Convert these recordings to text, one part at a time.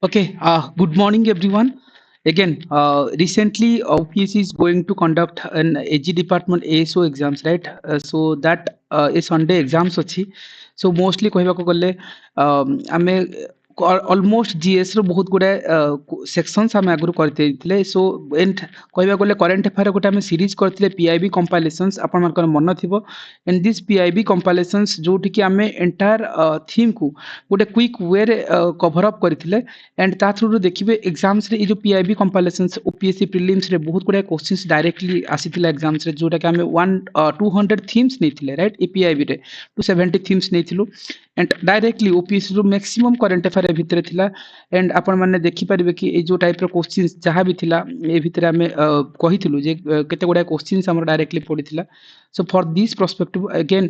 Okay, good morning, everyone. Again, recently OPSC is going to conduct an AG department ASO exams, right? So that is Sunday exams ଅଛି. So mostly କହିବାକୁ ଗଲେ ଆମେ almost GS ର ବହୁତ ଗୁଡ଼ାଏ sections ଆମେ ଆଗରୁ କରିଦେଇଥିଲେ. So and କହିବାକୁ ଗଲେ current affair ଗୋଟେ ଆମେ series କରିଥିଲେ PIB compilations ଆପଣମାନଙ୍କର ମନ ଥିବ. And this PIB compilations ଯୋଉଠିକି ଆମେ entire theme କୁ ଗୋଟେ କ୍ୱିକ୍ ୱେରେ କଭର ଅପ୍ କରିଥିଲେ एंड ତା ଥ୍ରୁରୁ ଦେଖିବେ ଏକ୍ଜାମ୍ସରେ ଏଇ ଯେଉଁ ପିଆଇବି କମ୍ପାଲେସନ୍ସ ଓପିଏସସି ପ୍ରିଲିମ୍ସରେ ବହୁତ ଗୁଡ଼ାଏ କୋଶ୍ଚିନ୍ସ ଡାଇରେକ୍ଟଲି ଆସିଥିଲା ଏକ୍ଜାମ୍ସରେ ଯେଉଁଟାକି ଆମେ 200 ଥିମ୍ସ ନେଇଥିଲେ ରାଇଟ୍ ଏ ପିଆଇବିରେ 270 ଥିମ୍ସ ନେଇଥିଲୁ and directly OPSC maximum current affair भितर थिला एंड आपण माने देखि परिबे कि ए जो टाइप रो क्वेश्चंस जहां भी थिला ए भितर हमें कहिथिलु जे केते गुडा क्वेश्चंस हमर डायरेक्टली पडिथिला so for this perspective again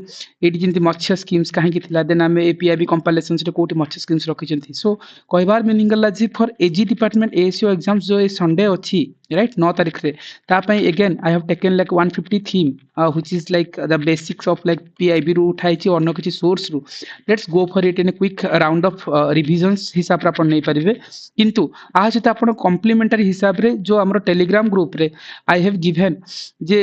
एटी जिंती मत्स्य स्कीम्स काहे कि थिला देन हमें एपीआईबी कंपाइलेशंस रे कोठी मत्स्य स्कीम्स रखि जंती सो कहबार मीनिंग गला J for AG department ASO exams जो ए संडे अछि राइट 9 तारीख रे ता पई again I have taken like 150 theme which is like the basics of like PIB रू उठाई छि अन्य किछि सोर्स रू let's go for it in a quick round of revisions हिसाब रे आपण नै परिबे किंतु आ सहित आपण कॉम्प्लीमेंटरी हिसाब रे जो हमर टेलीग्राम ग्रुप रे आई हैव गिवन जे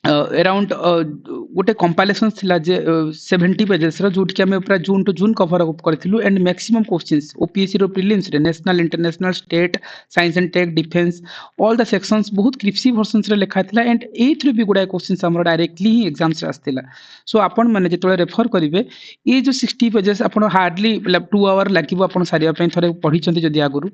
अराउंड गोटे कंपाइलेशन थिला जे 70 पेजेस रो जोटि हमें पूरा June to June cover up करथिलु एंड मैक्सिमम क्वेश्चंस ओपीएससी रो प्रीलिम्स रे national international state science and tech defence all the sections बहुत क्रिप्सी वर्जन्स रे लिखा थिला एंड एथ्रु भी गुडा क्वेश्चंस हमर डायरेक्टली ही एग्जाम्स रे आस्थिला सो आपण माने जेतले रेफर करिवे ए जो 60 पेजेस आपण हार्डली मतलब 2 आवर लागिवो आपण सारिया पई थरे पढी चंती जदी आगुरु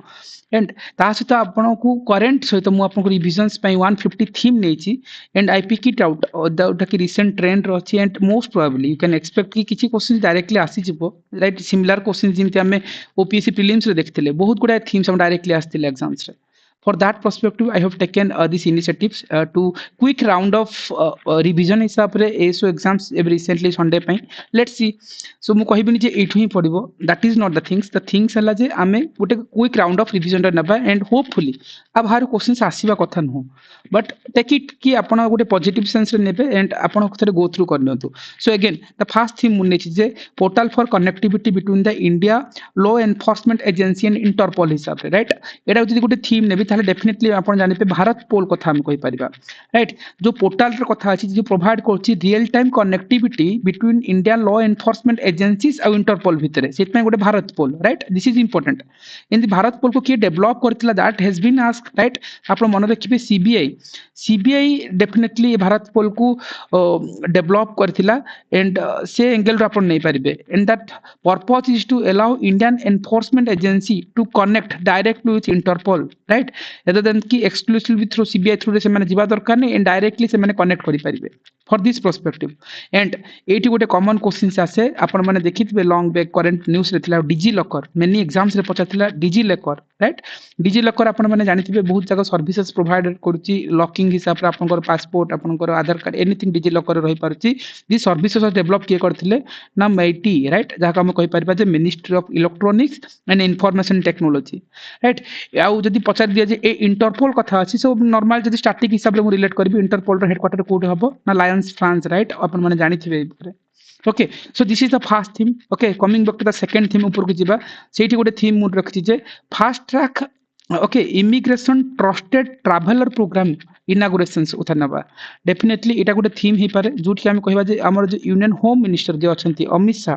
एंड ता सहित आपण को करेंट सहित मु आपण को रिविजन्स पई 150 थीम नेछि and I pick it out जोटा कि रिसेंट ट्रेंड रही and most probably you can expect कि किसी क्वेश्चन डायरेक्टली आसीजिवो राइट सिमिलर क्वेश्चन जिमती आमे ओपीएससी प्रीलिम्स रे देखथिले बहुत गुडा थीम्स हम डायरेक्टली आस्थिले एग्जाम्स रे for that perspective I have taken these initiatives to quick round of revision हिसाब रे ASO exams every recently Sunday पई let's see so मु कहिबिनी जे एठु ही पडिबो that is not the things हला जे आमे गोटे क्विक राउंड ऑफ रिविजन रे नबा एंड होपफुली अब हार क्वेश्चंस आसीबा कथा नो बट टेक इट कि आपण गोटे पॉजिटिव सेंस रे नेबे एंड आपण थरे गो थ्रू करनियंतु so again the first theme मुने छि जे portal for connectivity between the India law enforcement agency and Interpol हिसाब रे राइट एटा जदी गोटे थीम नेबी ताले डेफिनेटली आपण जानि पे भारत पोल कथा हम कहि परिबा राइट जो पोर्टल रे कथा अछि जो प्रोवाइड करछि real time connectivity between India law enforcement agencies और इंटरपोल भितरे सेट में गोटे Bharatpol right this is important in the Bharatpol को के डेवलप करथिला that has been asked right आपण मन रखिबे सीबीआई डेफिनेटली भारत पोल को डेवलप करथिला एंड से एंगल रो आपण नै परिबे and that purpose is to allow Indian enforcement agency to connect directly with Interpol right rather than कि exclusively through CBI through रे से माने जिबा दरकार नै एंड डायरेक्टली से माने कनेक्ट करि परिबे फॉर दिस पर्सपेक्टिव एंड एटी गोटे कॉमन क्वेश्चंस आसे आपण माने देखितबे लॉन्ग बैक करंट न्यूज़ रे थिला डिजी लॉकर मेनी एग्जाम्स रे पचाथिला DigiLocker right DigiLocker आपण माने जानिथिबे बहुत जगह सर्विसेज प्रोवाइड करूची लॉकिंग हिसाब रे आपनकर पासपोर्ट आपनकर आधार कार्ड एनीथिंग डिजी लॉकर रही पारुची दि सर्विसेज डेवलप किए करथिले ना मेटी राइट जहा हम कहि परिबा जे ministry of electronics and information technology right आउ जदी पचार दिया जे ए इंटरपोल कथा अछि सो नॉर्मल जदी स्टैटिक हिसाब रे मु रिलेट करबी इंटरपोल रो हेडक्वार्टर कोड हबो ना लायंस फ्रांस राइट अपन माने जानिथिबे okay so this is the first theme okay coming back to the second theme ऊपर को जिबा सेठी गोटे थीम मु रखछि जे fast track okay immigration trusted traveller programme inaugurations उठानबा डेफिनेटली एटा गोटे थीम ही पारे जोठी हम कहबा जे हमर जो यूनियन होम मिनिस्टर जे अछंती अमित शाह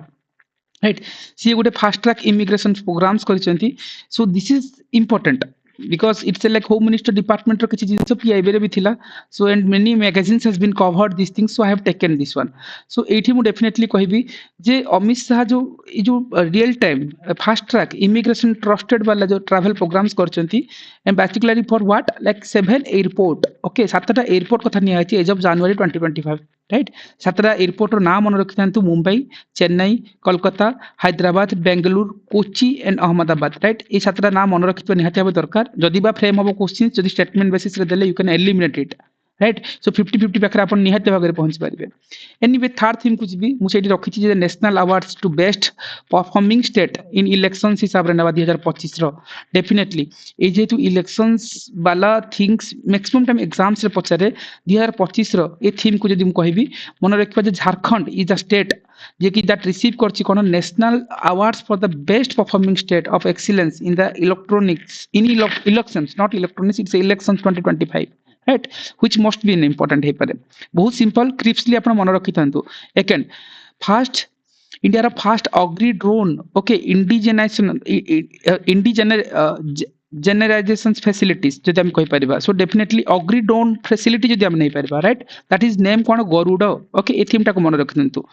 राइट सी गोटे फास्ट ट्रैक इमिग्रेशन प्रोग्राम्स करिसेंती so this is important because it's a like home minister department ro kichi jinso PIB रे भी थिला so and many magazines has been covered these things so I have taken this one so एठी मु definitely कहबी जे अमित शाह जो ई जो real time fast track immigration trusted वाला जो ट्रैवल प्रोग्राम्स करचंती and particularly for what like 7 airport okay 7टा एयरपोर्ट कथा निया अछि एज ऑफ जनवरी 2025 राइट 7टा एयरपोर्ट रो नाम मन रखि थांतु मुंबई चेन्नई कोलकाता हैदराबाद बेंगलुरु कोची एंड अहमदाबाद राइट ए 7टा नाम मन रखि तो निहाती हबे दरकार जदि बा फ्रेम हबो क्वेश्चन जदि स्टेटमेंट बेसिस रे देले you can eliminate it right so 50-50 पाखे आप निहाती भाग में पहुंची पारे एनीवे थर्ड थीम को जी मुझे रखी national awards to best performing state in elections हिसाब से ना 2025 डेफिनेटली ये जेहेतु इलेक्शंस वाला थिंग्स मैक्सिमम टाइम एग्जाम्स रे पचारे 2025 ये थीम को जब कहि मन रखा झारखंड इज द स्टेट जे कि दैट रिसीव करछि कोन national awards for the best performing state of excellence in the electronics in elections not electronics it's elections 2025 right which must be an important हे पारे बहुत सिंपल क्रिप्सली आपण मन रखि थांतु second first India first agri drone okay जनराइजेशन facilities जदि हम कहि परिबा so definitely agri drone facility जदि हम नहीं परिबा राइट दैट इज नेम कोन गरुड़ ओके ए थीम टाको मन रखिनतु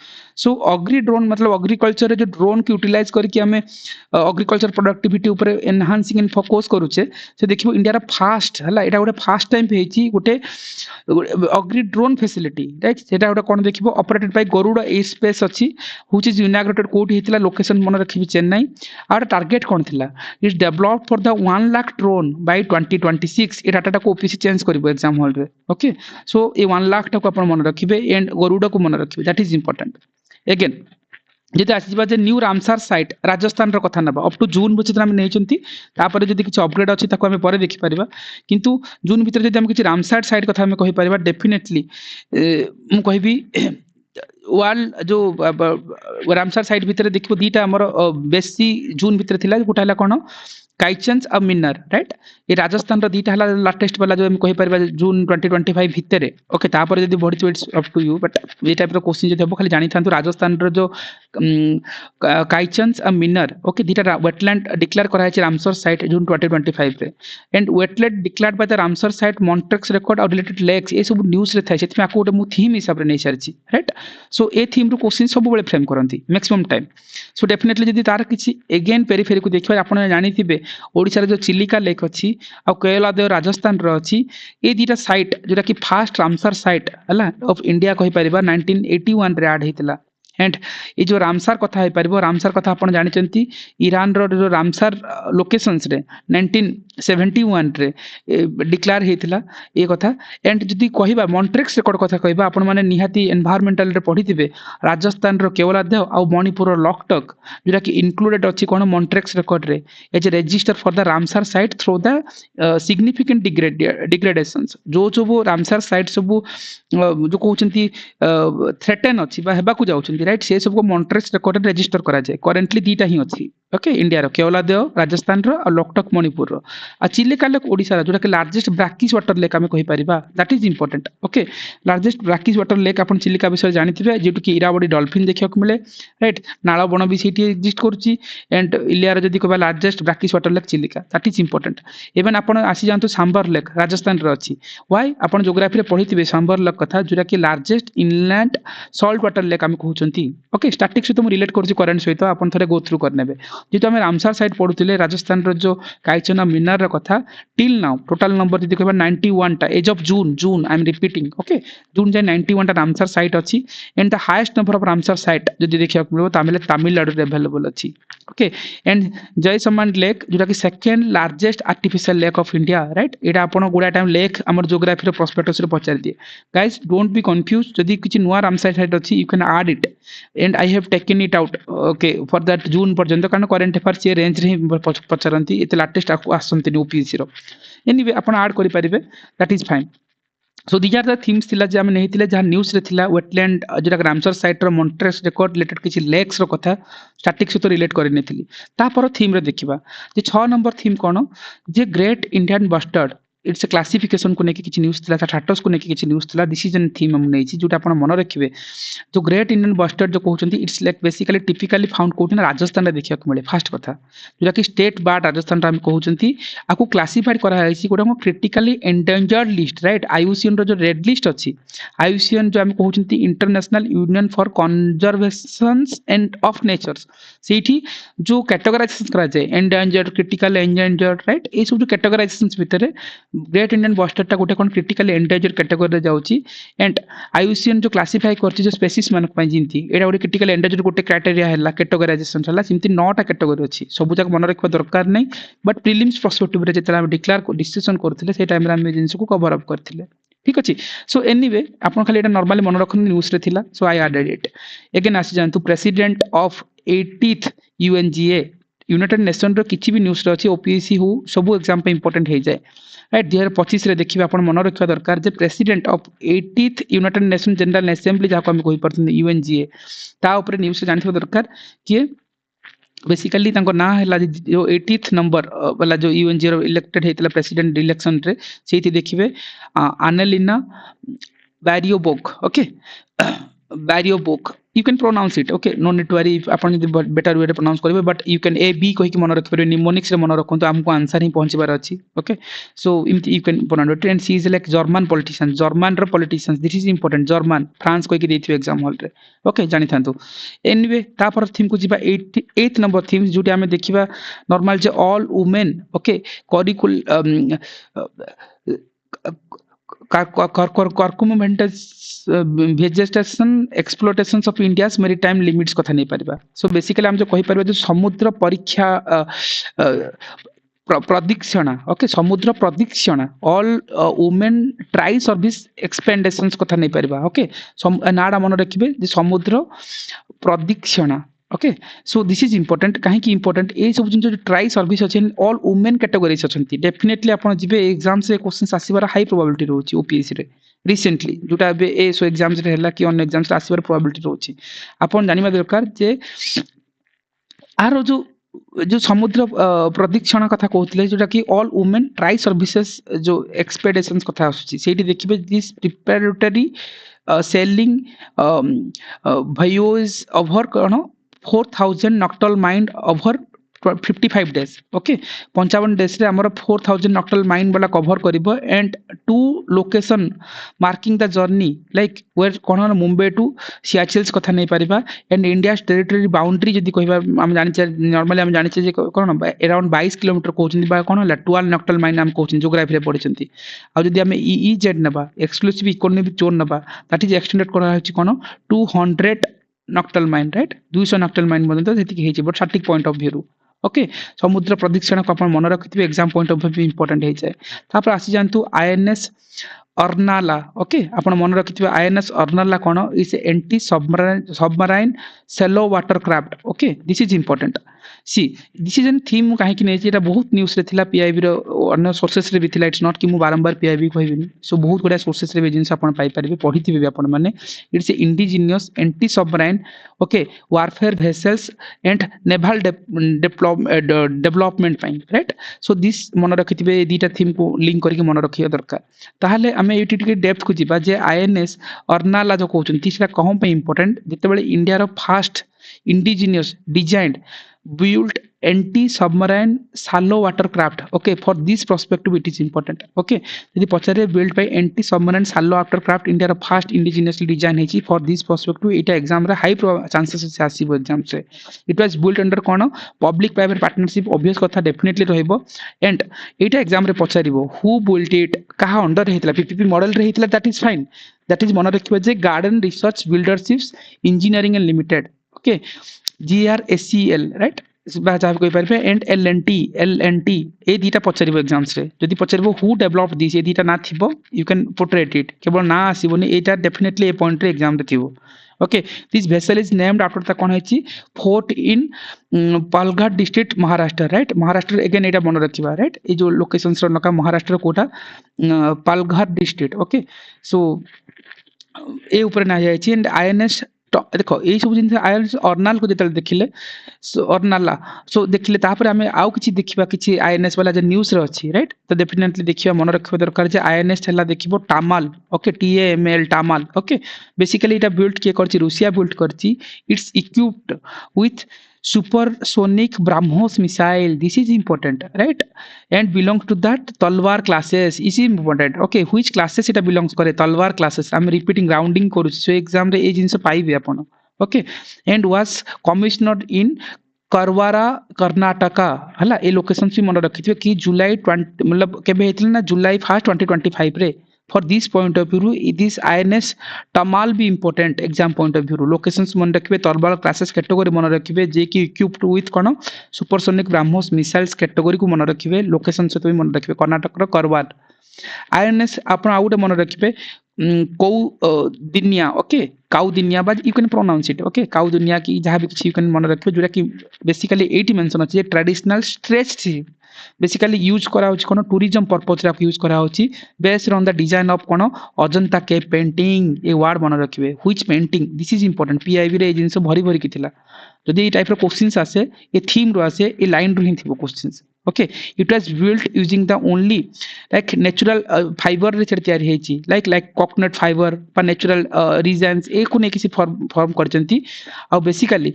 सो अग्री ड्रोन मतलब एग्रीकल्चर रे जो ड्रोन की यूटिलाइज करके हमें एग्रीकल्चर प्रोडक्टिविटी ऊपर एनहांसिंग एंड फोकस करूचे से देखिबो इंडिया रा फास्ट हला एटा गोटे फास्ट टाइम हेची गोटे अग्री ड्रोन फैसिलिटी राइट सेटा गोटे कोन देखिबो operated by Garuda aerospace अछि व्हिच इज इनॉग्रेटेड कोठी हेतिला लोकेशन मन रखिबी चेन्नई आर टारगेट कोन थिला is developed for the 1 lakh drone by 2026 ए डाटा को ओपीसी चेंज करिवो एग्जाम हॉल रे ओके सो ए 1 लाख टाको आपण मन रखिबे एंड गरुड़ को मन रखिबे दैट इज इंपोर्टेंट अगेन जदि आसीबा जे न्यू रामसर साइट राजस्थान रो कथा नबा अप टू जून बचित हम नेचंती तापर जदि किछ अपग्रेड अछि ताको हम परे देखि परिबा किंतु जून भीतर जदि हम किछ रामसर साइट कथा हम कहि परिबा डेफिनेटली मु कहिबी वाल जो रामसर साइट भीतर देखिबो दीटा हमर बेसी जून भीतर थिला गोटा हला कोन काइचन्स और मिनर राइट ये राजस्थान रो दीटा हला लेटेस्ट वाला जो हम कहि परबा जून 2025 भितरे ओके तापर जदी बढ़ि it's up to you but ये टाइप रो क्वेश्चन जदी हम खाली जानि थांतु राजस्थान रो जो काइचन्स और मिनर ओके दीटा वेटलैंड डिक्लेयर करा है रामसर साइट जून 2025 रे and wetland declared by the Ramsar site Montreux record और रिलेटेड लेक्स ए सब न्यूज़ रे थाय सेति आको मु थीम हिसाब रे नै सरछि राइट सो ए थीम रो क्वेश्चन सब बेले फ्रेम करंती मैक्सिमम टाइम सो डेफिनेटली जदी तार किछि अगेन पेरिफेरी को देखिबा आपण जानिथिबे ओडिसा जो चिलिका लेक अच्छी आ केलादेव राजस्थान रो अच्छी ये दीटा साइट जोटा कि फास्ट रामसर साइट हला ऑफ इंडिया कहि परिबा 1981 रे ऐड हेतिला एंड ये जो रामसर कथा है परिबो रामसर कथा आपण जानि चंती ईरान रो जो रामसर लोकेशंस रे 1971 रे डिक्लेयर हेतिला ये कथा एंड जदी कहिबा मॉन्ट्रेक्स रिकॉर्ड कथा कहिबा आपण माने निहाती एनवायरमेंटल रे पढिथिबे राजस्थान रो केवलादेव आ मणिपुर रो लॉकटक जोटा कि इंक्लूडेड अछि कोन मॉन्ट्रेक्स रिकॉर्ड रे as register for the Ramsar site through the significant degradations जो जो रामसर साइट सब जो कहउचंती थ्रेटन अछि बा हेबा को जाउचंती राइट से सब को मॉन्ट्रेक्स रिकॉर्ड रजिस्टर करा जाय करेंटली दीटा ही अछि ओके इंडिया रो केवलादेव राजस्थान रो और लॉकटक मणिपुर रो आ चिलिका लेक ओडिसा रो जोटा कि लार्जेस्ट ब्रैकिश वाटर लेक हम कहि परिबा that is important okay largest brackish water lake अपन चिलिका विषय जानिथिबे जेटु कि इरावडी डॉल्फिन देखियो को मिले राइट नाळ बण भी सेठी एग्जिस्ट करछि एंड इलिया रो जदी कहबा largest brackish water lake Chilika that is important even अपन आसी जानतो सांबर लेक राजस्थान रो अछि व्हाई अपन ज्योग्राफी रे पढिथिबे सांबर लेक कथा जोटा कि largest inland salt water lake हम कहउचंती ओके स्टैटिक्स से तो रिलेट करछि करंट सहित अपन थरे गो थ्रू करनेबे जेतो हम रामसर साइट पढुतिले राजस्थान रो जो काइचना मिनर रो कथा टिल नाउ टोटल नंबर जदी कहबा 91 टा as of June I am repeating okay June जे 91 टा रामसर साइट अछि and the highest number of Ramsar site जदी देखिया मिलबो तमिलनाडु रे अवेलेबल अछि ओके एंड जयसमान लेक जोटा कि second largest artificial lake of India right एटा आपण गुडा टाइम लेक हमर ज्योग्राफी रो प्रोस्पेक्टस रे पचार दिए गाइस डोंट बी कंफ्यूज जदी किछि नुवा रामसर साइट अछि you can add it and I have taken it out okay for that June पर्यंत कारण करंट अफेयर्स ये रेंज रे पचारंती एते लेटेस्ट आसंती ओपीएससी रो एनीवे आपण ऐड करि परिबे that is fine so these are the themes थिला जे हम नहीं थिले जहां न्यूज़ रे थिला वेटलैंड जोटा रामसर साइट रो मॉन्ट्रेक्स रिकॉर्ड रिलेटेड किछि लेक्स रो कथा स्टैटिक से तो रिलेट करि नेथिली तापर थीम रे देखिबा जे 6 नंबर थीम कोन जे great Indian bustard its classification को नेकी किछि न्यूज़ थिला स्टेटस को नेकी किछि न्यूज़ थिला दिस इज एन थीम हम नै छि जोटा आपण मन रखिबे जो ग्रेट इंडियन बस्टर्ड जो कहउचंती it's like basically typically found कोठी ना राजस्थान रे देखिया को मिले फर्स्ट कथा जोटा कि स्टेट बार्ड राजस्थान रे हम कहउचंती आकु क्लासिफाइड करा हैछि गोटा critically endangered list right IUCN रो जो रेड लिस्ट अछि आईयूसीएन जो हम कहउचंती International Union for Conservation and of Nature's सेठी जो कैटेगराइजेशन करा जाय एंडेंजर्ड क्रिटिकल एंडेंजर्ड राइट ए सब जो कैटेगराइजेशंस भितरे ग्रेट इंडियन बस्टर्ड टा गोटे कोन क्रिटिकली एंडेंजर्ड कैटेगरी रे जाउची एंड आईयूसीएन जो क्लासिफाई करछि जो स्पेसीज मान पय जिंती एडा गोटे क्रिटिकली एंडेंजर्ड गोटे क्राइटेरिया हला कैटेगराइजेशन हला सिमती 9 टा कैटेगरी अछि सब जक मन रखबा दरकार नै बट प्रीलिम्स पर्सपेक्टिव रे जेतला हम डिक्लेयर डिस्कशन करथिले से टाइम रे हम जिंस को कवर अप करथिले ठीक अच्छे सो एनीवे आपन खाली एटा नॉर्मली मन रखन न्यूज़ रे थिला so I added it again आसी जानतु president of 80th UNGA United Nation रो किछि भी न्यूज़ रे अछि ओपीएससी हो सब एग्जाम पे इंपोर्टेंट हे जाय राइट 2025 रे देखिबे आपन मन रखिया दरकार जे president of 80th United Nation General Assembly जाको हम कहि परथि यूएनजीए ता ऊपर न्यूज़ जानिथिबा दरकार कि बेसिकली तांको ना है जो 80th नंबर वाला जो यूएनजी रो इलेक्टेड हेतला प्रेसिडेंट इलेक्शन रे सेठी देखिबे आनेलिना बैरियोबोक okay बैरियोबोक you can pronounce it okay no need to worry if अपन यदि better way रे pronounce करबे but you can a b कहि कि मन रख परबे निमोनिक्स रे मन रखंतु हमको आंसर ही पहुंचबार अछि okay so you can pronounce it and she is like German politician German row politicians this is important German France कहि कि देथिबे एग्जाम हॉल रे okay जानि थांतु anyway ता पर थीम को जिबा 8th नंबर थीम जोटी हमें देखिबा normal J all women okay curriculum vegetation exploitations of India's maritime limits कथा नहीं परिबा so basically हम जो कहि परिबा जो समुद्र परीक्षा प्रदीक्षणा ओके समुद्र प्रदीक्षणा all women tri service expeditions कथा नहीं परिबा ओके नाडा मन रखिबे जे समुद्र प्रदीक्षणा okay so this is important कहीं की इंपोर्टेंट ए सब जो ट्राई सर्विस अछि ऑल वुमेन कैटेगरीज अछंती डेफिनेटली आपण जिबे एग्जाम से क्वेश्चन आसीबार हाई प्रोबेबिलिटी रहउची ओपीएससी रे रिसेंटली जोटा बे ए सो एग्जाम्स रे हला कि ऑन एग्जाम्स रे आसीबार प्रोबेबिलिटी रहउची आपण जानिबा दरकार जे आरो जो समुद्र प्रदीक्षण कथा कहउतले जोटा कि ऑल वुमेन ट्राई सर्विसेज जो एक्सपेडिशंस कथा आछी सेठी देखिबे this preparatory sailing voyage over कोन 4000 नॉक्टल माइंड ओवर 55 days ओके 55 days रे हमर 4000 नॉक्टल माइंड वाला कवर करिवो and two location marking the journey like where कोन मुंबई टू सियाचेल्स कथा नहीं परिबा एंड इंडिया टेरिटरी बाउंड्री जदी कहबा हम जानि छ नॉर्मली हम जानि छ जे कोन अराउंड 22 किलोमीटर कहउछन बा कोन होला 12 नॉक्टल माइंड हम कहउछन ज्योग्राफी रे पढिछंती आ जदी हम ईईजेड नबा एक्सक्लूसिव इकोनॉमिक जोन नबा दैट इज एक्सटेंडेड करा होछि कोन 200 नॉक्टल माइंड राइट 200 नॉक्टल माइंड मदन तो सेति हेछि but static point of view okay समुद्र प्रदीक्षण को अपन मन रखिथिबे exam point of view important हे जाय तापर आसी जानतु आईएनएस अर्नाला ओके अपन मन रखिथिबे आईएनएस अर्नाला कोन is anti submarine shallow water craft okay this is important see this is N theme काहे कि नै एटा बहुत न्यूज़ रे थिला पीआईबी रो अन्य सोर्सेस रे भी थिला इट्स नॉट कि मु बारंबार पीआईबी कहबिनी सो बहुत गुडा सोर्सेस रे भी जिंस अपन पाई परिबे पढिथिबे भी अपन माने it's indigenous anti submarine okay warfare vessels and naval development पाई राइट सो दिस मन रखिथिबे दीटा थीम को लिंक करके मन रखिया दरकार ताहले हमें एटी टिके डेप्थ को जिबा जे आईएनएस अर्नाला जो कहउछन तीसरा कहम पे इंपोर्टेंट जते बेले इंडिया रो first indigenous designed built anti-submarine shallow watercraft okay for this perspective it is important okay यदि पचारे built by anti-submarine shallow watercraft India रा first indigenously design है for this perspective इटा exam रा high chances से आसीबो exam से it was built under cone public private partnership obvious कथा definitely रहइबो and इटा exam रे पचारिबो who built it कहा under हेतला पीपीपी मॉडल रे हेतला that is fine that is मन रखिबो जे Garden Research Builderships Engineering and Limited okay GRSCL right बा जा कोइ परबे एंड LNT ए दीटा पचारिबो एग्जाम्स रे जदि पचारिबो हु डेवलप दिस ए दीटा ना थिबो यू कैन पोर्ट्रेट इट केवल ना आसीबोनी एटा डेफिनेटली ए पॉइंट रे एग्जाम रे थिबो okay this vessel is named after the कोन हेची fort in Palghat district Maharashtra right Maharashtra again एटा मन रखिबा राइट ए जो लोकेशंस रो नका महाराष्ट्र कोटा पालघाट डिस्ट्रिक्ट ओके सो ए ऊपर ना जायछि एंड आईएनएस देखो ये सब जिन आईएनएस अर्नाल को जेतल देखिले सो अर्नाला सो देखिले तापर हमें आउ किछि देखिबा किछि आईएनएस वाला जे न्यूज़ रे अछि राइट तो डेफिनेटली देखिबा मन रखिबा दरकार जे आईएनएस हला देखिबो टामाल ओके TAML टामाल ओके बेसिकली इटा बिल्ड के करछि रूसिया बिल्ड करछि it's equipped with supersonic BrahMos missile this is important right and belongs to that talwar classes is important okay which classes it belongs करे talwar classes I'm repeating rounding करू so exam रे ए जिंस पाइबे आपण okay and was commissioned in करवारा Karnataka हला ए location से मन रखिथिबे कि जुलाई 20 मतलब केबे हेतल ना जुलाई 1 2025 रे for this point of view this INS Tamal be important exam point of view locations मन रखिबे तरबाल क्लासेस कैटेगरी मन रखिबे जे कि equipped with cone supersonic BrahMos missiles category को मन रखिबे लोकेशन से तो मन रखिबे कर्नाटक रो करवार आईएनएस आपण आउ गोटे मन रखिबे Kaundinya okay Kaundinya but you can pronounce it okay Kaundinya की जहाँ भी किसी यू कैन मन रखिबे जोटा कि बेसिकली एटी मेंशन अछि ट्रेडिशनल स्ट्रेच बेसिकली यूज करा होछि कोन टूरिज्म पर्पस रे यूज करा होछि based on the design of कोन अजंता के पेंटिंग ए वर्ड मन रखिबे which painting this is important PIB रे ए जिंस भरी भरी किथिला जदि ए टाइप रो क्वेश्चंस आसे ए थीम रो आसे ए लाइन रो ही थिबो questions okay it was built using the only like natural fiber रे तैयारी हेची like coconut fiber पर natural reasons ए को ने किसी फॉर्म करचंती आ बेसिकली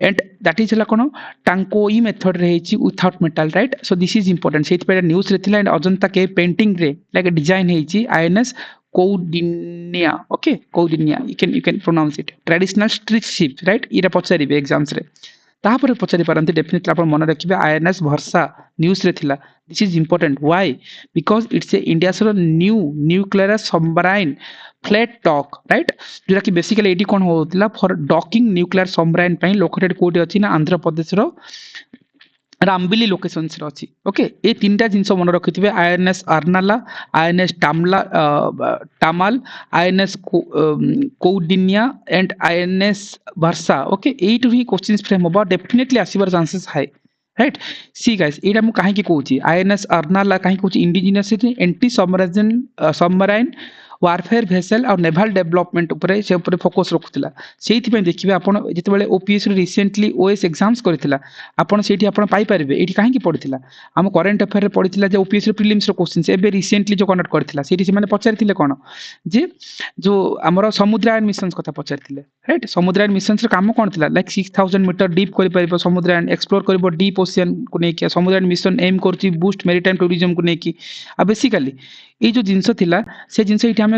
and that is ला कोन टांकोई मेथड रे हेची without metal right so this is important set पे न्यूज़ रे थिला एंड अजंता के पेंटिंग रे लाइक डिजाइन हेची INS Kaundinya okay Kaundinya you can pronounce it traditional street ships right इरा पचारिबे एग्जाम्स रे तापर पचारि पारंती डेफिनेटली आपण मन रखिबे आईएनएस वर्षा न्यूज़ रे थिला this is important why because it's a India's new nuclear submarine flat dock right जोरा कि बेसिकली एटी कोन होतिला फॉर डॉकिंग न्यूक्लियर सबमराइन पई लोकेटेड कोडी अछि ना आंध्र प्रदेश रो रामबिली लोकेशंस रे अछि ओके ए तीनटा जिंस मन रखिथिबे INS Arnala INS Tamal INS Kaundinya and INS Varsha okay एट ही क्वेश्चंस फ्रेम अबाउट डेफिनेटली आसीबर chances high right see guys एटा मु काहे की कहूची आईएनएस अर्नाला काहे कहूची indigenous anti submarine warfare vessel और नेवल डेवलपमेंट ऊपर से ऊपर फोकस रखुतिला सेहि पे देखिबे आपण जेतेबेले ओपीएस रे रिसेंटली ओएस एग्जाम्स करथिला आपण सेठी आपण पाई परिबे एठी काहे की पढिथिला हम करंट अफेयर रे पढिथिला जे ओपीएस रे प्रीलिम्स रो क्वेश्चंस एबे रिसेंटली जो कंडक्ट करथिला सेठी से माने पचारिथिले कोन जे जो हमरो समुद्रायन मिशंस कथा पचारिथिले राइट समुद्रायन मिशंस रे काम कोन थिला लाइक 6000 मीटर डीप करि परिबो समुद्रायन एक्सप्लोर करबो डीप ओशियन को नै कि समुद्रायन मिशन एम करछि बूस्ट मैरीटाइम टूरिज्म को नै कि आ बेसिकली ए जो जिंस थिला से जिंस इठी हम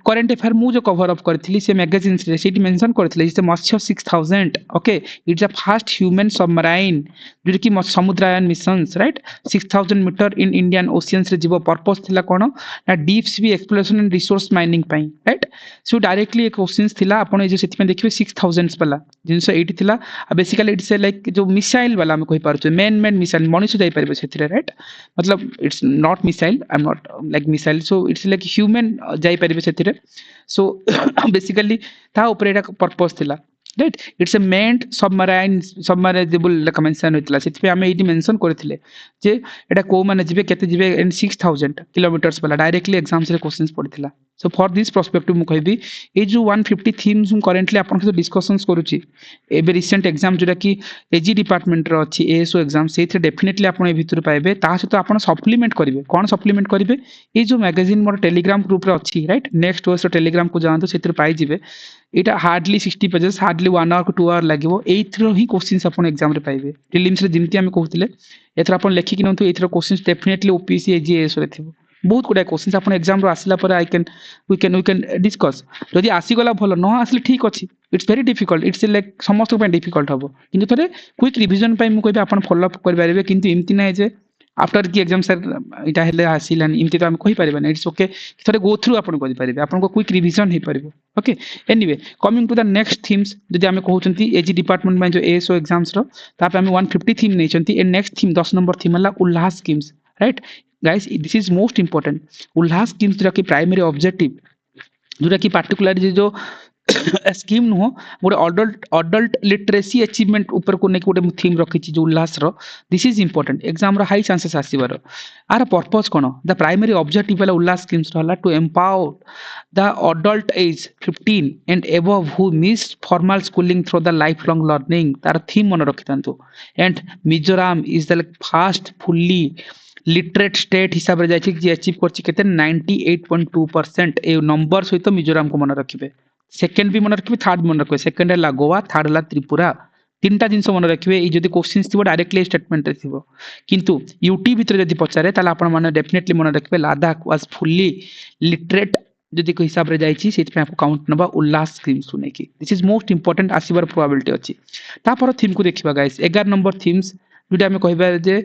करंट अफेयर मु जो कवर अप करथिली से मैगजीन्स रे सेठी मेंशन करथिले जे Matsya 6000 okay it's a first human submarine जो कि Samudrayaan missions right 6000 metre in Indian oceans रे जीवो पर्पस थिला कोन ना deep sea exploration and resource mining पई राइट सो डायरेक्टली एक क्वेश्चंस थिला आपण ए जो सेठी में देखिबे 6000 वाला जिंस एठी थिला बेसिकली इट्स लाइक जो मिसाइल वाला हम कहि पारछु मेन मिसाइल मनुष्य जाई परबे सेथिरे राइट मतलब it's not missile I am not like missile so it's like human जाई परिबे सेथिरे सो बेसिकली ता ऊपर एटा पर्पस थिला right it's a manned submersible like mention होतिला सेति पे हम एटी मेंशन करथिले जे एटा को माने जिबे केते जिबे इन 6000 किलोमीटर्स वाला डायरेक्टली एग्जाम्स रे क्वेश्चंस पड़थिला सो फॉर दिस पर्सपेक्टिव मु कहबी ए जो 150 थीम्स हम करेंटली आपन के डिस्कशंस करूची एबे रिसेंट एग्जाम जोटा कि एजी डिपार्टमेंट रो अछि एएसओ एग्जाम सेथि डेफिनेटली आपन ए भितर पाइबे ता सहित आपन सप्लीमेंट करिवे कोन सप्लीमेंट करिवे ए जो मैगजीन मोर टेलीग्राम ग्रुप रे अछि राइट नेक्स्ट वर्ष टेलीग्राम को जानतो सेथि पाइ जिवे एटा hardly 60 pages hardly 1 hour to 2 hour लागिवो एथरो ही क्वेश्चंस अपन एग्जाम रे पाइबे प्रीलिम्स रे जिंती हम कहउतिले एथरा अपन लेखि कि नथु एथरो क्वेश्चंस डेफिनेटली ओपीसी एजीएस रे थिबो बहुत गुडा क्वेश्चंस अपन एग्जाम रो आसिला पर वी कैन डिस्कस जदि आसी गला भलो न आसले ठीक अछि it's very difficult it's like समस्त पे डिफिकल्ट हबो किंतु थरे क्विक रिवीजन पई मु कहबे अपन फॉलो अप कर पारिबे किंतु इमति नै जे आफ्टर की एग्जाम सर इटा हेले आसिलान इमति तो हम कहि पारिबे इट्स ओके थरे गो थ्रू अपन करि पारिबे अपन को क्विक रिवीजन हे पारिबो okay anyway coming to the next themes जदि हम कहउचंती एजी डिपार्टमेंट में जो एएसओ एग्जाम्स रो तापे हम 150 थीम नैचंती ए नेक्स्ट थीम 10 नंबर थीम हला Ullas schemes right guys this is most important Ullas schemes जो कि प्राइमरी ऑब्जेक्टिव जो कि पार्टिकुलर जो स्कीम नो गोटे अडल्ट लिटरेसी अचीवमेंट ऊपर को ने गोटे थीम रखी जो उल्लास रो दिस इज इंपोर्टेंट एग्जाम रो हाई चांसेस आसीबार आर पर्पस कोन द प्राइमरी ऑब्जेक्टिव वाला उल्लास स्कीम्स रहला to empower the adult age 15 and above who miss formal schooling through the life long learning तार थीम मन रखितांतु and Mizoram is the first fully literate state हिसाब रे जायछि जे अचीव करछि केते 98.2% ए नंबर सहित मिजोरम को मन रखिबे सेकंड भी मन रखिबे थर्ड मन रखिबे सेकंड है गोवा थर्ड है त्रिपुरा तीनटा जिंस मन रखिबे ए जदी क्वेश्चंस थिबो डायरेक्टली स्टेटमेंट रे थिबो किंतु यूटी भीतर जदी पचारे ताला आपण माने डेफिनेटली मन रखिबे लद्दाख वाज फुल्ली लिटरेट जदी को हिसाब रे जायछि सेति पे आपको काउंट नबा उल्लास स्कीम सुने की दिस इज मोस्ट इंपोर्टेंट आसीबर प्रोबेबिलिटी अछि ता पर थीम को देखिबा गाइस 11 नंबर थीम्स जोटा हम कहबा जे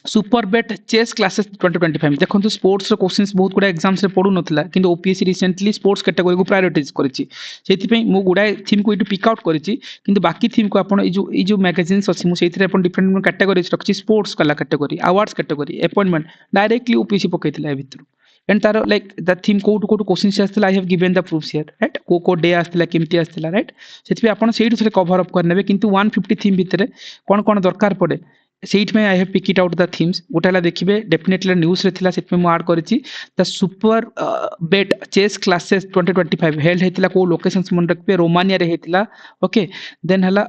सुपर बेट चेस क्लासेस 2025 देखो स्पोर्ट्स क्वेश्चंस बहुत गुड़ा एग्जाम्स रे पड़ू नथिला किंतु ओपीएससी रिसेंटली स्पोर्ट्स कैटेगरी को प्रायोरिटाइज करिछि सेति मु गुड़ा थीम को पिक आउट करिछि किंतु बाकी थीम को आपण ई जो मैगजीन्स अछि मु सेति आपण डिफरेंट कैटेगरीज रखछि स्पोर्ट्स कला category awards category appointment directly OPSC पकैतिला ए भितर एंड तार लाइक द थीम कोट क्वेश्चन आस्थिला I have given the proofs here right को डे आस्थिला केमती आस्थिला राइट सेति आपण सेठी थरे कवर अप करनेबे किंतु 150 थीम भितर कोन कोन दरकार पड़े सेट में I have pick it out the themes गोटेला देखिबे डेफिनेटली न्यूज रे थिला सेट में मु ऐड करिछि the Superbet chess classes 2025 held हेतिला को लोकेशंस मन रखबे रोमानिया रे हेतिला ओके देन हला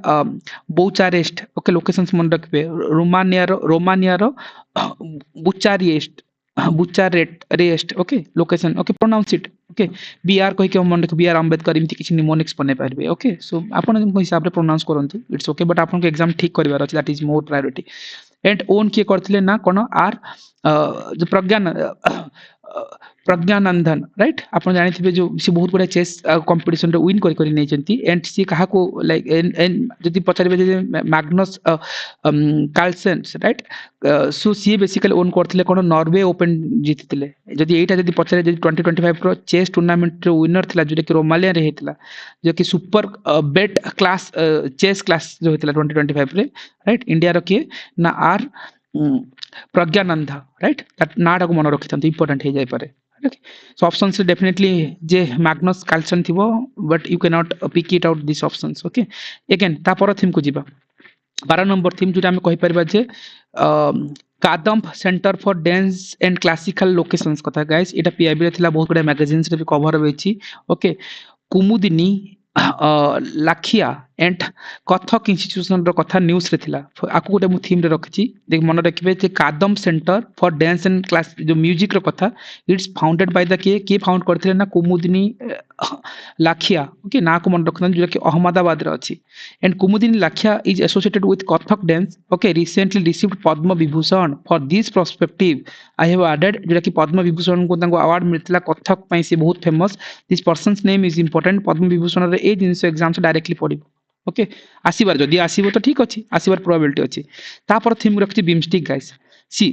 बुचारेस्ट ओके लोकेशंस मन रखबे रोमानिया रो Bucharest Bucharest okay location okay pronounce it okay BR कहि के मन रख बीआर अंबेडकर इमति किछि निमोनिक्स बने पारबे ओके सो आपण हिसाब रे प्रोनाउंस करंतु इट्स ओके बट आपण के एग्जाम ठीक करबार अछि that is more priority and own किए करथिले ना कोन आर जो प्रज्ञानंदन राइट आपण जानिथिबे जो से बहुत बड़ा चेस कंपटीशन रे विन करि नै जंती एंड सी कहा को लाइक एंड जदी पचारबे जे Magnus Carlsen right so see basically own करथिले कोन नॉर्वे ओपन जीतिले जदी एटा जदी पचारे जदी 2025 रो चेस टूर्नामेंट रो विनर थिला जो कि रोमालिया रे हेतिला जो कि सुपर बेट क्लास चेस क्लास जो हेतिला 2025 रे राइट इंडिया रो के ना आर प्रज्ञानंद राइट दैट नाडा को मन रखितंत इंपोर्टेंट हे जाय पारे okay so options is definitely je magnus carlsen thibo but you cannot pick it out these options okay again ta पर थीम को जिबा 12 नंबर थीम जोटा हम कहि परबा जे Kadamb Centre for Dance and Classical locations कथा गाइस एटा पीआईबी रे थिला बहुत बडा मैगजीन्स रे भी कवर होईची okay Kumudini Lakhia and Kathak institution रो कथा न्यूज रे थिला आकु गोटे मु थीम रे रखछि देख मन रखिबे जे Kadam Centre for Dance and class जो म्यूजिक रो कथा इट्स फाउंडेड बाय द के फाउंड करथिले ना कुमुदिनी लाखिया ओके ना को मन रखन जो कि अहमदाबाद रे अछि and Kumudini Lakhia is associated with Kathak dance okay recently received Padma Vibhushan for this perspective I have added जो कि पद्म विभूषण को तांको अवार्ड मिलतिला कथक पई से बहुत famous this person's name is important Padma Vibhushan रे ए जिंस एग्जाम से डायरेक्टली पडिबो ओके आसीबार जदी आसीबो तो ठीक अछि आसीबार प्रोबेबिलिटी अछि तापर थीम रखछि बिमस्टिक गाइस सी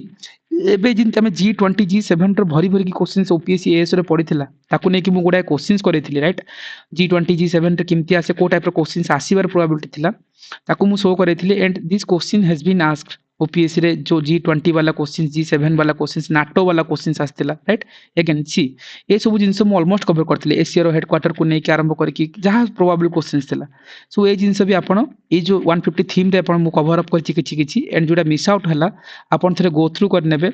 एबे जिन तमे G20 G7 रो भरी भरी की क्वेश्चंस ओपीएससी एएस रे पडिथिला ताकू नै कि मु गुडा क्वेश्चंस करेथिली राइट G20 G7 रे किमती आसे को टाइप रो क्वेश्चंस आसीबार प्रोबेबिलिटी थिला ताकू मु शो करेथिली and this question has been asked OPSC रे जो G20 वाला क्वेश्चंस G7 वाला क्वेश्चंस नाटो वाला क्वेश्चंस आस्तिला राइट अगेन सी ए सब जिंस मु ऑलमोस्ट कवर करथिले एशिया रो हेडक्वार्टर को नै कि आरंभ करके जहां प्रोबेबल क्वेश्चंस थिला सो ए जिंस भी आपण ए जो 150 थीम रे आपण मु कवर अप करछि किछि एंड जोडा मिस आउट हला आपण थरे गो थ्रू कर नेबे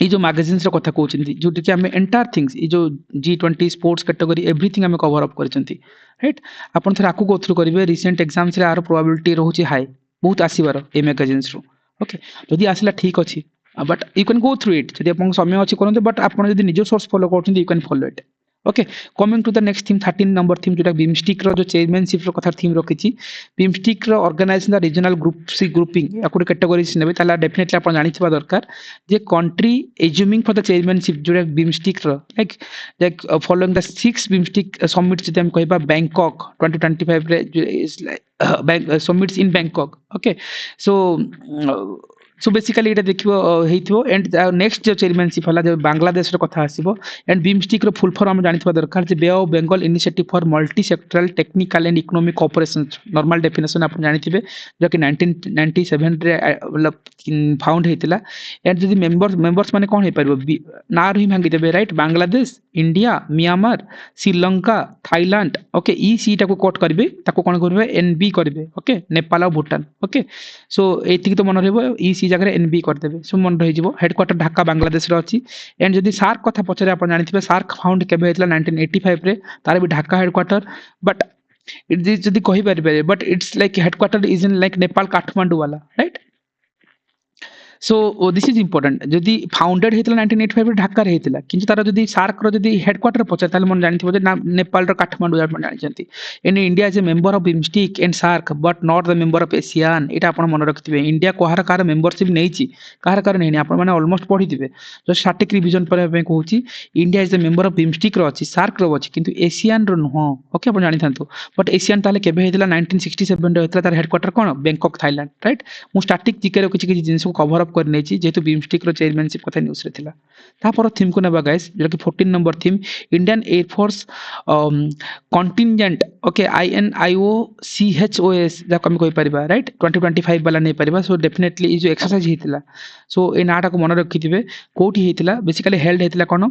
ये जो मैगजीन्स रो कथा कहउछन्ती जो कि हम एंटायर थिंग्स ये जो G20 स्पोर्ट्स कैटेगरी एवरीथिंग हम कवर अप करछन्ती राइट आपण थरे आकु गो थ्रू करिवे रिसेंट एग्जाम्स रे आरो प्रोबेबिलिटी रहउछि हाई बहुत आसीबार ए मैगजीन्स रो ओके जदी आसला ठीक अछि but you can go through it जदी आपण समय अछि करंते बट आपण जदी निजो सोर्स फॉलो करछन्ती you can follow it okay coming to the next theme 13 number theme जोटा बिमस्टिक रो जो चेयरमैनशिप रो कथा थीम रखिछि बिमस्टिक रो ऑर्गेनाइजिंग द रीजनल ग्रुप सी ग्रुपिंग अकोड कैटेगरीज नेबे ताला डेफिनेटली आपण जानिछबा दरकार जे country assuming for the chairmanship जोटा बिमस्टिक रो लाइक फॉलोइंग द 6 बिमस्टिक समिट जे हम कहबा बैंकॉक 2025 रे is like summits in Bangkok okay so basically Etah देखिबो हेइथिबो and next जो चेयरमैनशिप हला जो बांग्लादेश रो कथा आसीबो एंड बिमस्टिक रो फुल फॉर्म हम जानिथबा दरकार जे bay of Bengal initiative for multi sectoral technical and economic cooperation normal definition आपण जानिथिबे जो कि 1997 रे मतलब फाउंड हेतिला एंड जदी मेंबर्स माने कोन हे परबो ना रही भांगी देबे right Bangladesh India Myanmar Sri Lanka Thailand okay ई सीटा को कोट करबे ताको कोन करबे एनबी करबे ओके नेपाल और भूटान ओके सो एतिक तो मन रहबो ई सी जगह एनबी कर देबे सो मन रहि जिवो हेडक्वार्टर ढाका बांग्लादेश रो अछि एंड जदी सार्क कथा पचरे आपण जानिथिबे सार्क फाउंड केबे हेतला 1985 रे तार भी Dhaka headquarter but it is जदी कहि परबे but it's like headquarter is in like Nepal Kathmandu वाला right so this is important जदी फाउंडेड हेतला 1985 रे ढाका रे हेतला किंतु तार जदी सार्क रो जदी हेडक्वार्टर पचर ताले मन जानिथिबो जे नेपाल रो काठमांडू आपण जानिचंती in India is a member of BIMSTEC and SAARC but not the member of ASEAN एटा आपण मन रखथिबे इंडिया कोहार कार मेंबरशिप नैची कार कार नै आपण माने ऑलमोस्ट पढिथिबे जो स्टैटिक रिवीजन पर पे कहूची India is a member of BIMSTEC रो अछि सार्क रो अछि किंतु एशियन रो न ओके आपण जानिथांतो बट एशियन ताले केबे हेतला 1967 रे हेतला तार हेडक्वार्टर कोन बैंकॉक थाईलैंड राइट मु स्टैटिक जीके रो किछि जिंस को कवर अप कर नेची जेतु बीमस्टिक रो चेयरमैनशिप कथा न्यूज़ रे थिला तापर थीम को नेबा गाइस जो कि 14 number theme Indian air force contingent okay INIOCHOS जा कम कोइ परिबा राइट 2025 वाला नै परिबा सो डेफिनेटली जो एक्सरसाइज हेतिला सो ए नाटा को मन रखिथिबे कोठी हेतिला बेसिकली हेल्ड हेतिला कोन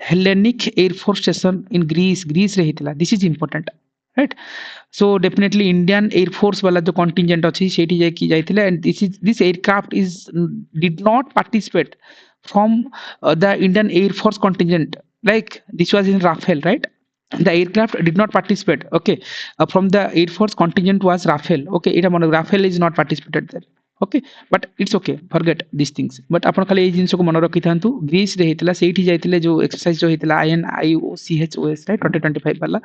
Hellenic air force station in Greece रे हेतिला this is important right so definitely Indian Air Force वाला जो contingent अच्छी सेठी जाय की जायतिले and this aircraft is did not participate from the Indian Air Force contingent like this was in Rafale right the aircraft did not participate okay from the Air Force contingent was Rafale okay এটা মনে Rafale is not participated there okay but it's okay forget these things but आपण खाली ए जिंस को मन रखि थांतु Greece रे हेतला सेठी जायतिले जो exercise जो हेतला INIOCHOS right 2025 वाला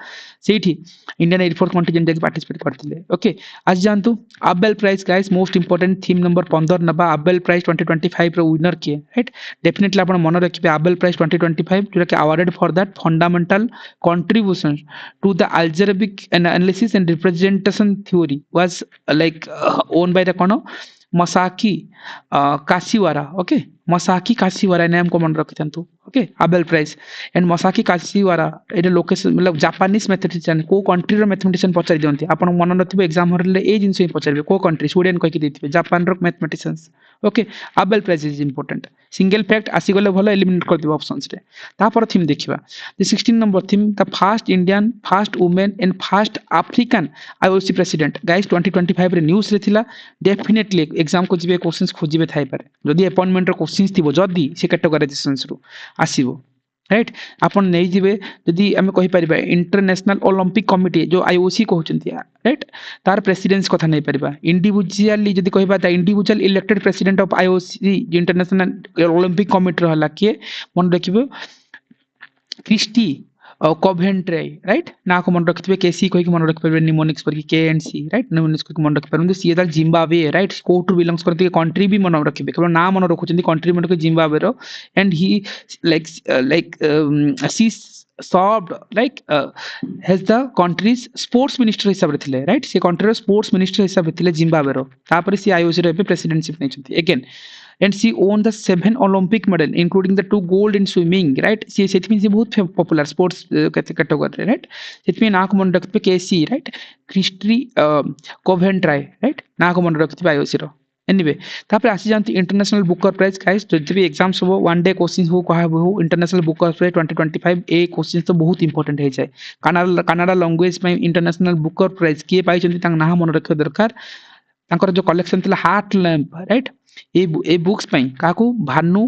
सेठी इंडियन एयर फोर्स कंटिजेंट जे पार्टिसिपेट करथिले ओके आज जानतु Abel prize guys most important theme number 15 नबा आबेल प्राइज 2025 रो विनर किए राइट डेफिनेटली आपण मन रखिबे आबेल प्राइज 2025 जो कि awarded for that fundamental contribution to the algebraic analysis and representation theory was like owned by the kono Masaki Kashiwara okay Masaki Kashiwara नाम को मन रखिथंतु okay Abel prize and Masaki Kashiwara एटा location मतलब Japanese mathematician को country रो mathematician पचारि दियंती आपण मन नथिबे एग्जाम हरले ए जिंस ही पचारबे को कंट्री स्वीडन कहि दिथिबे जापान रो mathematicians okay Abel prize is important single fact आसी गले भलो एलिमिनेट कर दिबो ऑप्शंस रे तापर थीम देखिबा the 16 number theme the first Indian first women and first African IOC president guys 2025 रे न्यूज़ रे थिला डेफिनेटली एग्जाम को जिबे क्वेश्चंस खोजिबे थाई पारे जदी अपॉइंटमेंट रो क्वेश्चंस थिबो जदी से कैटेगराइजेशंस रो आसीबो राइट आपण नै जिबे जदी हम कहि परिबा इंटरनेशनल ओलंपिक कमिटी जो आईओसी कहउचंती राइट तार प्रेसिडेंस कथा नै परिबा इंडिविजुअली जदी कहिबा ता individual elected president of IOC international Olympic committee रहला के मन रखिबो क्रिस्टी कोवेंट्रे राइट ना को मन रखिबे केसी कहि के मन रखि परबे निमोनिक्स पर के एंड सी राइट निमोनिक्स को मन रखि परबे सी द जिम्बाब्वे राइट को टू बिलोंग्स करते कंट्री भी मन रखिबे केवल ना मन रखुचंती कंट्री मन के जिम्बाब्वे रो and he like she served like has the country's sports minister हिसाब रे थिले राइट से कंट्री रो स्पोर्ट्स मिनिस्टर हिसाब रे थिले जिम्बाब्वे रो तापर सी आईओसी रो प्रेसिडेंटशिप नै छथि again and she won the 7 Olympic medal including the 2 gold in swimming right she सेठी से बहुत पॉपुलर स्पोर्ट्स कैटेगरी राइट सेठी ना को मन रखते केसी राइट क्रिस्टी कोवेंट्राई राइट ना को मन रखते आईओसी रो एनीवे तापर आसी जानती इंटरनेशनल बुकर प्राइज गाइस जब भी एग्जाम सब वन डे क्वेश्चन हो कहा हो इंटरनेशनल बुकर प्राइज 2025 ए क्वेश्चन तो बहुत इंपोर्टेंट है जाय कनाडा लैंग्वेज में इंटरनेशनल बुकर प्राइज के पाई चंती तांग ना मन रखे दरकार तांकर जो कलेक्शन थिला हार्ट लैंप राइट ए बुक्स पई काको भानु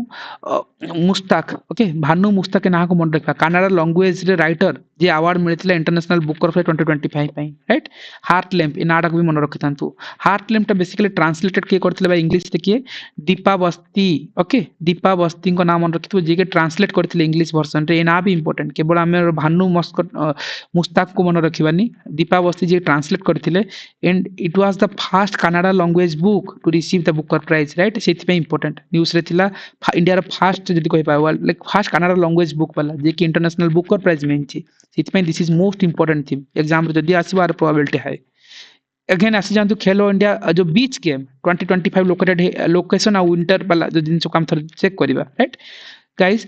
मुस्ताक ओके भानु मुस्ताक के ना को मन रखा कनाडा लैंग्वेज रे राइटर जे अवार्ड मिलथिला इंटरनेशनल बुकर प्राइज 2025 पई राइट हार्ट लैंप ए नाटक भी मन रखिथांतु हार्ट लैंप ता बेसिकली ट्रांसलेटेड के करथिले बाय इंग्लिश ते के दीपा बस्ती ओके दीपा बस्ती को नाम मन रखिथु जे के ट्रांसलेट करथिले इंग्लिश वर्जन रे ए ना भी इंपोर्टेंट केवल हम भानु मुस्ताक को मन रखिबानी दीपा बस्ती जे ट्रांसलेट करथिले and it was the first Kannada language book to receive the Booker Prize right सेति पे इंपोर्टेंट न्यूज़ रे थिला इंडिया रो फर्स्ट जदी कहि पावा like first Kannada language book वाला जे कि इंटरनेशनल बुकर प्राइज मेनची सेति पे this is most important theme exam रे जदी आसीबार प्रोबेबिलिटी हाई अगेन आसी जानतु खेलो इंडिया जो बीच गेम 2025 लोकेटेड लोकेशन आ विंटर वाला जो दिन काम थर चेक करबा राइट गाइस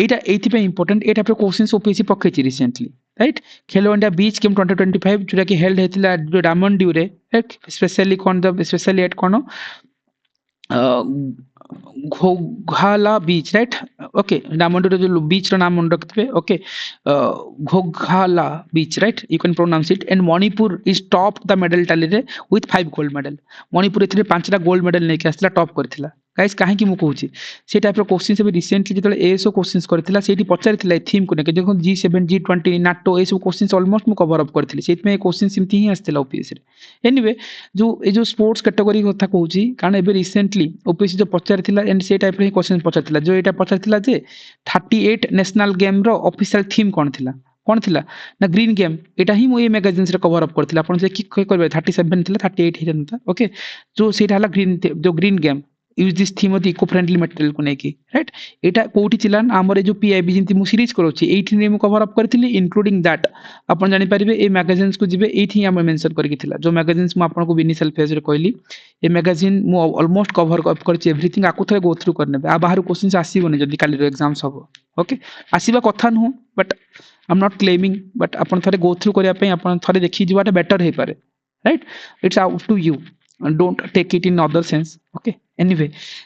एटा एथि पे इंपोर्टेंट एटा पे क्वेश्चंस ओपीएससी पक्के recently right Khelo India beach game 2025 जोरा कि हेल्ड हेतिला जो डायमंड ड्यू रे राइट स्पेशली कोन द स्पेशली एट कोन Ghoghla beach right okay Daman Diu जो बीच रो नाम मन रखतबे ओके Ghoghla beach right you can pronounce it and Manipur is top the medal tally रे विथ 5 गोल्ड मेडल मणिपुर एथिरे 5टा गोल्ड मेडल नै के आसला टॉप करथिला गाइस काहे की मु कहूची से टाइप रो क्वेश्चन सब रिसेंटली जतले एसो क्वेश्चंस करथिला सेठी पचारिथिला थीम को ने देखो G7 G20 नाटो एसो क्वेश्चंस ऑलमोस्ट मु कवर अप करथिली सेति में क्वेश्चन सिमती ही आस्थिला ओपीएससी रे एनीवे जो स्पोर्ट्स कैटेगरी कथा कहूची कारण एबे रिसेंटली ओपीएससी जो पचारिथिला एंड से टाइप रो क्वेश्चन पचारिथिला जो एटा पचारिथिला जे 38 नेशनल गेम रो ऑफिशियल थीम कोन थिला कौन थिला ना ग्रीन गेम एटा ही मु ए मैगजीन्स रे कवर अप करथिला अपन से की करबे 37 थिला 38 हे जनता ओके जो सेटा हला ग्रीन जो green game use this theme of eco friendly material को नेकी राइट एटा कोठी चिला हमर जो पीआईबी जिंती मु सीरीज करोची एठी ने मु कवर अप करथिली इंक्लूडिंग दैट आपण जानि परिबे ए मैगजीन्स को जिबे एठी हम मेंशन करके थिला जो मैगजीन्स मु आपण को इनिशियल फेज रे कहली ए मैगजीन मु ऑलमोस्ट कवर अप करची एवरीथिंग आकु थरे गो थ्रू करनेबे आ बाहर क्वेश्चंस आसीबोनी जदी काली रो एग्जाम्स हबो ओके आसीबा कथा नु but I am not claiming but आपण थरे गो थ्रू करिया पई आपण थरे देखि जिवाटा बेटर हे पारे right it's up to you and don't take it in other sense okay anyway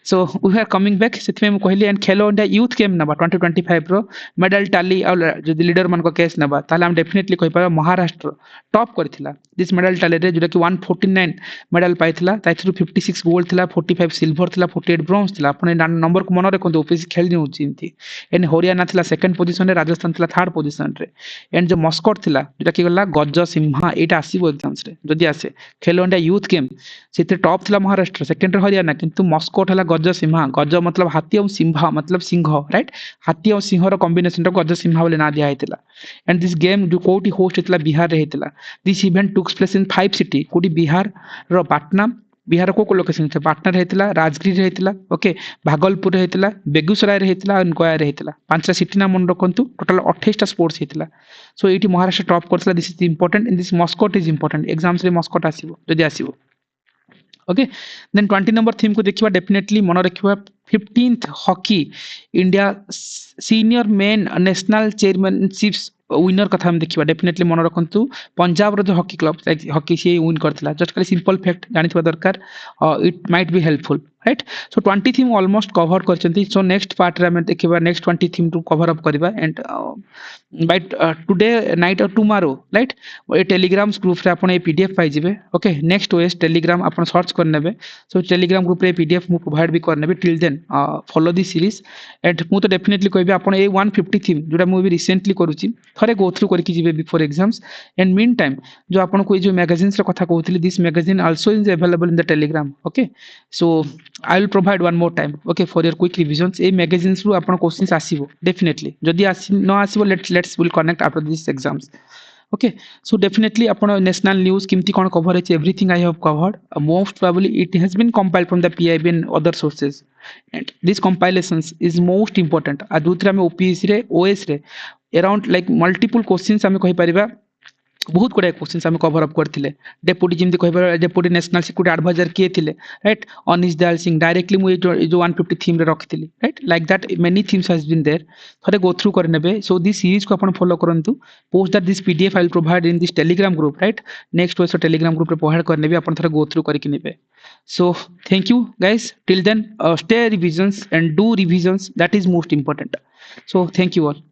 so we are coming back सेतमे मु कहली and Khelo India youth game नबा 2025 रो मेडल टाली और जदी लीडर मन को केस नबा ताले हम डेफिनेटली कहि पाबा महाराष्ट्र टॉप करथिला दिस मेडल टाली रे जोटा कि 149 मेडल पाइथिला ताइथरु 56 गोल्ड थिला 45 सिल्वर थिला 48 ब्रोंज थिला अपन नंबर को मन रखंतु ओपीसी खेल दिउ चिंती एंड हरियाणा थिला सेकंड पोजीशन रे राजस्थान थिला थर्ड पोजीशन रे एंड जो मस्कट थिला जोटा कि गला गज सिंहा एटा आसीबो एग्जाम्स रे जदी आसे खेलो इंडिया यूथ गेम सेते टॉप थिला महाराष्ट्र सेकंड रे हरियाणा किंतु मस्कट हला गज सिंहा गज मतलब हाथी और सिंहा मतलब सिंह राइट हाथी और सिंह रो कॉम्बिनेशन रो गज सिंहा बोले ना दिया हेतिला एंड दिस गेम जो कोटी होस्ट हेतिला बिहार रे हेतिला this event took place in 5 city कोटी बिहार रो पाटना बिहार को लोकेशन थे पाटना रे हेतिला राजगीर रे हेतिला ओके भागलपुर रे हेतिला बेगूसराय रे हेतिला और गया रे हेतिला पांचटा सिटी ना मन रखंतु टोटल 28 टा स्पोर्ट्स हेतिला सो एटी महाराष्ट्र टॉप करथला this is important in this mascot is important exams रे मस्कट आसीबो जदी आसीबो ओके देन 20 नंबर थीम को देखिबा डेफिनेटली मन रखिबा 15th hockey India senior men national chairmanships winner कथा हम देखिबा डेफिनेटली मन रखंतु पंजाब रो जो हॉकी क्लब हॉकी से विन करथिला जस्ट खाली सिंपल फैक्ट जानिथबा दरकार it might be helpful right so 20 theme almost cover करचंती सो नेक्स्ट पार्ट रे हम देखिबा next 20 theme to cover up करबा एंड बाय टुडे नाइट और tomorrow right a telegram group रे आपण ए पीडीएफ पाइ जिवे ओके नेक्स्ट ओएस टेलीग्राम आपण सर्च कर नेबे सो टेलीग्राम ग्रुप रे पीडीएफ मु प्रोवाइड भी कर नेबे till then follow this series and मु तो डेफिनेटली कहबी आपण ए 150 थीम जोटा मु भी रिसेंटली करूची थरे गो थ्रू करके जिवे before exams and meantime जो आपण को जो मैगजीन्स रे कथा कहउतली this magazine also is available in the telegram okay so I will provide one more time okay for your quick revisions a magazines रु आपण क्वेश्चंस आसीबो डेफिनेटली जदी आसी न आसीबो let's will connect after this exams okay so definitely upon national news kimti kon cover है everything I have covered most probably it has been compiled from the PIB and other sources and this compilations is most important आ दूसरा में OPSC रे OS रे around like multiple questions हमें कहि परिबा बहुत गुडा क्वेश्चंस हम कवर अप करथिले डेप्यूटी जिमती कहबा डेप्यूटी नेशनल सिक्योरिटी एडवाइजर के थिले राइट अनिश दयाल सिंह डायरेक्टली मु जो 150 थीम रे रखथिली right like that many themes has been there थरे गो थ्रू कर नेबे सो दिस सीरीज को अपन फॉलो करंतु post that this PDF I will provide in this telegram group right next वेस टेलीग्राम ग्रुप रे प्रोवाइड कर नेबे अपन थरे गो थ्रू करके नेबे so thank you guys till then stay revisions and do revisions that is most important so thank you all